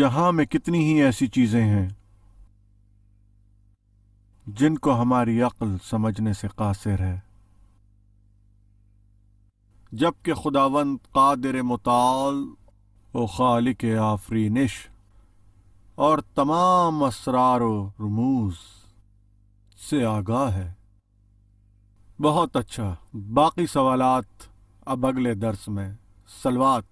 جہاں میں کتنی ہی ایسی چیزیں ہیں جن کو ہماری عقل سمجھنے سے قاصر ہے، جبکہ خداوند قادر متعال و خالق آفرینش اور تمام اسرار و رموز سے آگاہ ہے۔ بہت اچھا، باقی سوالات اب اگلے درس میں۔ صلوات۔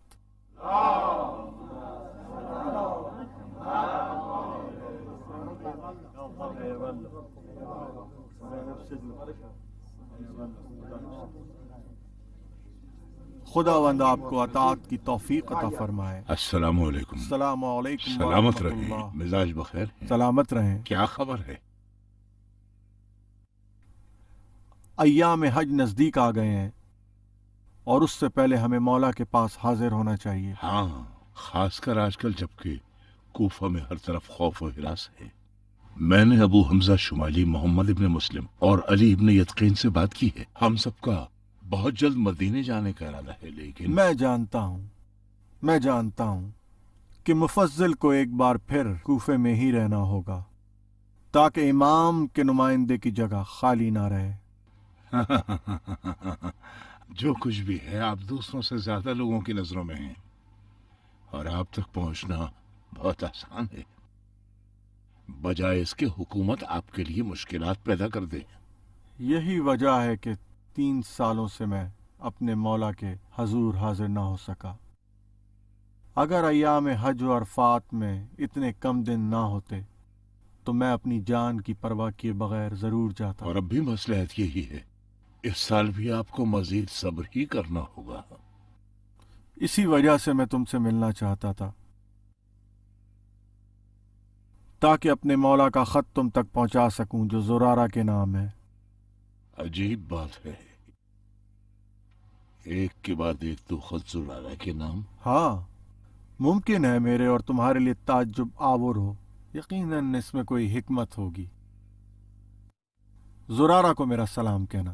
خداوند آپ کو اطاعت کی توفیق عطا فرمائے۔ السلام علیکم۔ السلام علیکم سلامت ورحمۃ رہیں، اللہ۔ مزاج بخیر ہیں؟ سلامت رہیں۔ کیا خبر ہے؟ ایام حج نزدیک آ گئے ہیں اور اس سے پہلے ہمیں مولا کے پاس حاضر ہونا چاہیے۔ ہاں، خاص کر آج کل جبکہ کوفہ میں ہر طرف خوف و ہراس ہے۔ میں نے ابو حمزہ شمالی محمد ابن مسلم اور علی ابن یتقین سے بات کی ہے۔ ہم سب کا بہت جلد مدینے جانے کا ارادہ ہے، لیکن میں جانتا ہوں کہ مفضل کو ایک بار پھر کوفے میں ہی رہنا ہوگا تاکہ امام کے نمائندے کی جگہ خالی نہ رہے۔ جو کچھ بھی ہے آپ دوسروں سے زیادہ لوگوں کی نظروں میں ہیں، اور آپ تک پہنچنا بہت آسان ہے، بجائے اس کے حکومت آپ کے لیے مشکلات پیدا کر دے۔ یہی وجہ ہے کہ 3 سالوں سے میں اپنے مولا کے حضور حاضر نہ ہو سکا۔ اگر ایام حج و عرفات میں اتنے کم دن نہ ہوتے تو میں اپنی جان کی پرواہ کیے بغیر ضرور جاتا۔ اور اب بھی مصلحت یہی ہے، اس سال بھی آپ کو مزید صبر ہی کرنا ہوگا۔ اسی وجہ سے میں تم سے ملنا چاہتا تھا تاکہ اپنے مولا کا خط تم تک پہنچا سکوں جو زرارہ کے نام ہے۔ عجیب بات ہے، ایک کے بعد ایک تو خط زرارہ کے نام۔ ہاں، ممکن ہے میرے اور تمہارے لیے تعجب آور ہو، یقیناً اس میں کوئی حکمت ہوگی۔ زرارہ کو میرا سلام کہنا۔